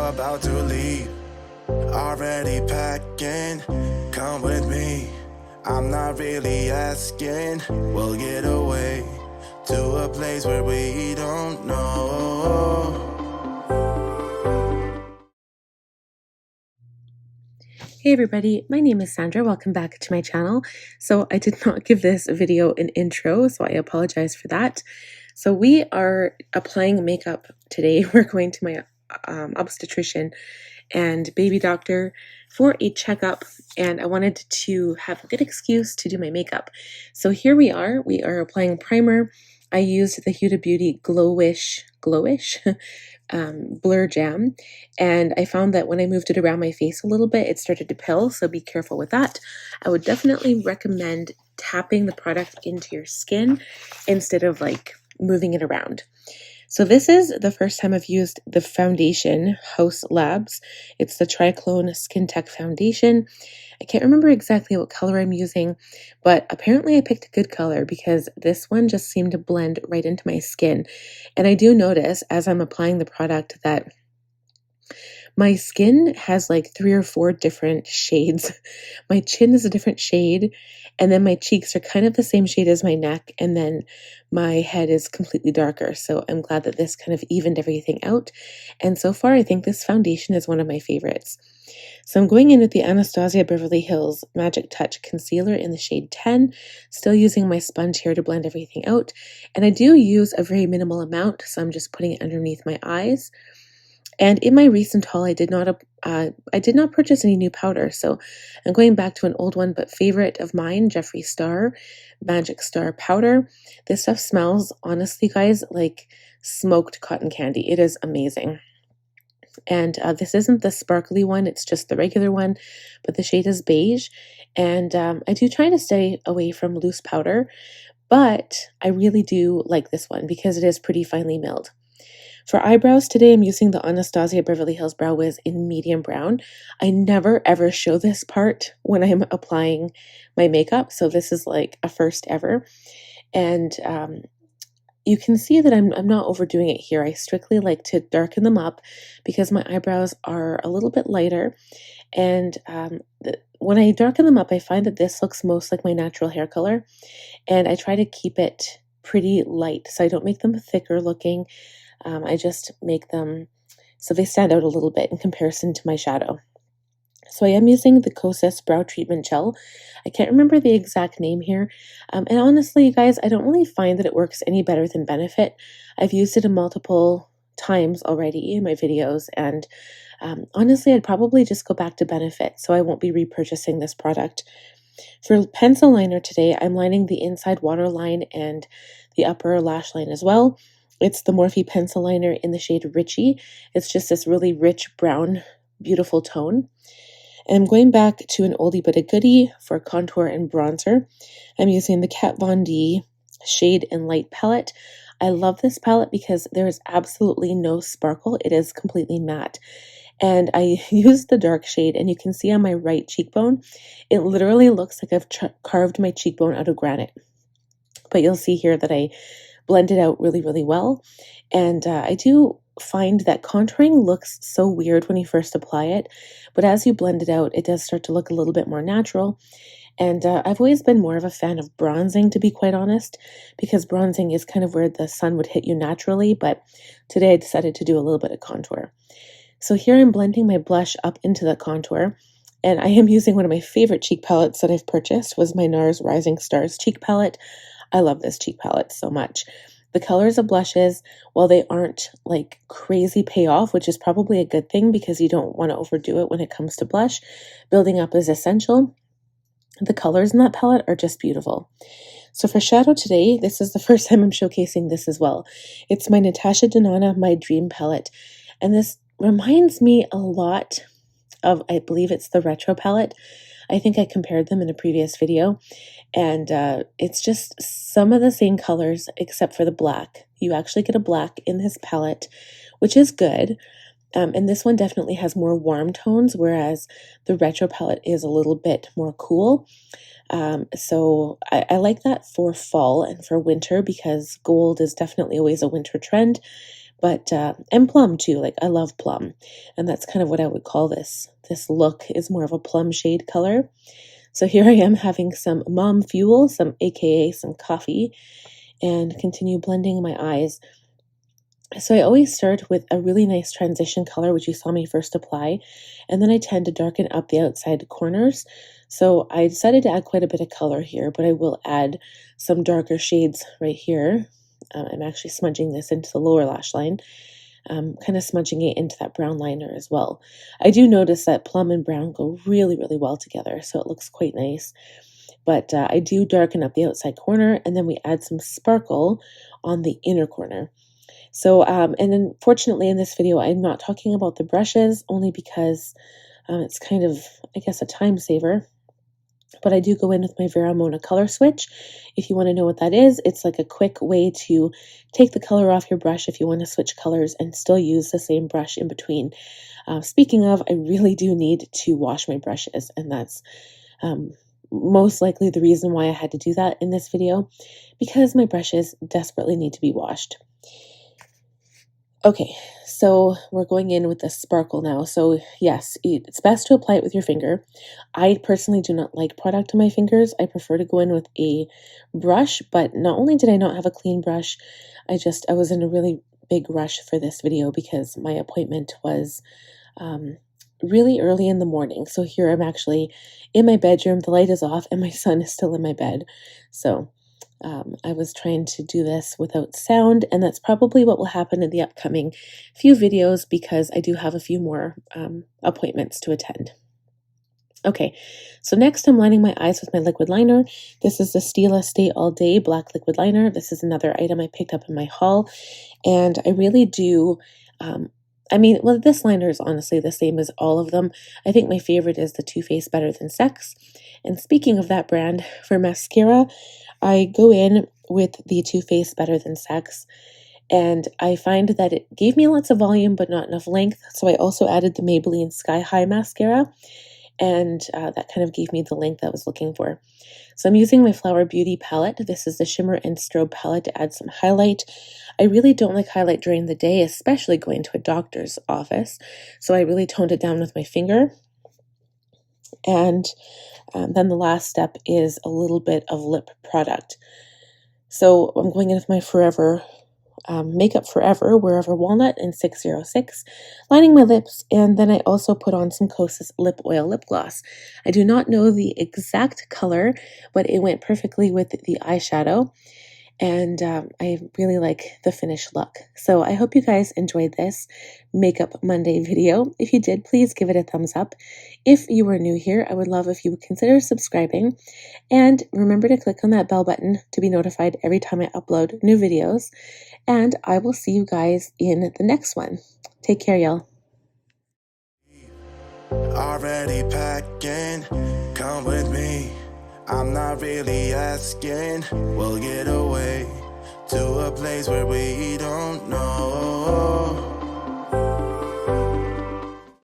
about to leave. Already packing, come with me. I'm not really asking. We'll get away to a place where we don't know. Hey everybody, my name is Sandra. Welcome back to my channel. So I did not give this video an intro, so I apologize for that. So we are applying makeup today. We're going to my obstetrician and baby doctor for a checkup, and I wanted to have a good excuse to do my makeup. So here we are applying primer. I used the Huda Beauty Glowish Blur Jam, and I found that when I moved it around my face a little bit, it started to pill, so be careful with that. I would definitely recommend tapping the product into your skin instead of like moving it around. So this is the first time I've used the foundation, Haus Labs. It's the Triclone Skin Tech Foundation. I can't remember exactly what color I'm using, but apparently I picked a good color because this one just seemed to blend right into my skin. And I do notice as I'm applying the product that my skin has like 3 or 4 different shades. My chin is a different shade, and then my cheeks are kind of the same shade as my neck, and then my head is completely darker. So I'm glad that this kind of evened everything out. And so far, I think this foundation is one of my favorites. So I'm going in with the Anastasia Beverly Hills Magic Touch Concealer in the shade 10, still using my sponge here to blend everything out. And I do use a very minimal amount, so I'm just putting it underneath my eyes. And in my recent haul, I did not purchase any new powder, so I'm going back to an old one but favorite of mine, Jeffree Star Magic Star powder. This stuff smells, honestly, guys, like smoked cotton candy. It is amazing. And this isn't the sparkly one; it's just the regular one, but the shade is beige. And I do try to stay away from loose powder, but I really do like this one because it is pretty finely milled. For eyebrows today, I'm using the Anastasia Beverly Hills Brow Wiz in medium brown. I never ever show this part when I'm applying my makeup, so this is like a first ever. And you can see that I'm not overdoing it here. I strictly like to darken them up because my eyebrows are a little bit lighter. And when I darken them up, I find that this looks most like my natural hair color. And I try to keep it pretty light, so I don't make them thicker looking. I just make them so they stand out a little bit in comparison to my shadow. So I am using the Kosas Brow Treatment Gel. I can't remember the exact name here. And honestly, you guys, I don't really find that it works any better than Benefit. I've used it in multiple times already in my videos, and honestly, I'd probably just go back to Benefit, so I won't be repurchasing this product. For pencil liner today, I'm lining the inside waterline and the upper lash line as well. It's the Morphe pencil liner in the shade Richie. It's just this really rich brown, beautiful tone. And I'm going back to an oldie but a goodie for contour and bronzer. I'm using the Kat Von D Shade and Light palette. I love this palette because there is absolutely no sparkle. It is completely matte. And I use the dark shade, and you can see on my right cheekbone, it literally looks like I've carved my cheekbone out of granite. But you'll see here that I blend it out really, really well. And I do find that contouring looks so weird when you first apply it, but as you blend it out, it does start to look a little bit more natural. And I've always been more of a fan of bronzing, to be quite honest, because bronzing is kind of where the sun would hit you naturally, but today I decided to do a little bit of contour. So here I'm blending my blush up into the contour, and I am using one of my favorite cheek palettes that I've purchased, was my Nars Rising Stars cheek palette. I love this cheek palette so much. The colors of blushes, while they aren't like crazy payoff, which is probably a good thing because you don't want to overdo it when it comes to blush, building up is essential. The colors in that palette are just beautiful. So for shadow today, this is the first time I'm showcasing this as well. It's my Natasha Denona My Dream palette. And this reminds me a lot of, I believe it's the Retro palette. I think I compared them in a previous video, and it's just some of the same colors except for the black. You actually get a black in this palette, which is good. And this one definitely has more warm tones, whereas the Retro palette is a little bit more cool. So I like that for fall and for winter because gold is definitely always a winter trend. But and plum too. Like I love plum, and that's kind of what I would call this. This look is more of a plum shade color. So here I am having some mom fuel, aka some coffee, and continue blending my eyes. So I always start with a really nice transition color, which you saw me first apply, and then I tend to darken up the outside corners. So I decided to add quite a bit of color here, but I will add some darker shades right here. I'm actually smudging this into the lower lash line, kind of smudging it into that brown liner as well. I do notice that plum and brown go really, really well together, so it looks quite nice. But I do darken up the outside corner, and then we add some sparkle on the inner corner. So, and then fortunately in this video, I'm not talking about the brushes only because it's kind of, I guess, a time saver. But I do go in with my Vera Mona color switch. If you want to know what that is, it's like a quick way to take the color off your brush if you want to switch colors and still use the same brush in between. Speaking of, I really do need to wash my brushes, and that's most likely the reason why I had to do that in this video, because my brushes desperately need to be washed. Okay, so we're going in with the sparkle now. So yes, it's best to apply it with your finger. I personally do not like product on my fingers. I prefer to go in with a brush, but not only did I not have a clean brush, I was in a really big rush for this video because my appointment was really early in the morning. So here I'm actually in my bedroom, the light is off, and my son is still in my bed. So I was trying to do this without sound, and that's probably what will happen in the upcoming few videos because I do have a few more appointments to attend. Okay, so next I'm lining my eyes with my liquid liner. This is the Stila Stay All Day Black Liquid Liner. This is another item I picked up in my haul, and I really do... well, this liner is honestly the same as all of them. I think my favorite is the Too Faced Better Than Sex. And speaking of that brand, for mascara, I go in with the Too Faced Better Than Sex, and I find that it gave me lots of volume but not enough length, so I also added the Maybelline Sky High mascara, and that kind of gave me the length I was looking for. So I'm using my Flower Beauty palette. This is the Shimmer and Strobe palette to add some highlight. I really don't like highlight during the day, especially going to a doctor's office, so I really toned it down with my finger. And then the last step is a little bit of lip product. So I'm going in with my Forever Makeup Forever Wherever Walnut in 606, lining my lips, and then I also put on some Kosas Lip Oil Lip Gloss. I do not know the exact color, but it went perfectly with the eyeshadow, and I really like the finished look. So I hope you guys enjoyed this Makeup Monday video. If you did, please give it a thumbs up. If you are new here, I would love if you would consider subscribing, and remember to click on that bell button to be notified every time I upload new videos, and I will see you guys in the next one. Take care, y'all. Already packing, come with me. I'm not really asking. We'll get away to a place where we don't know.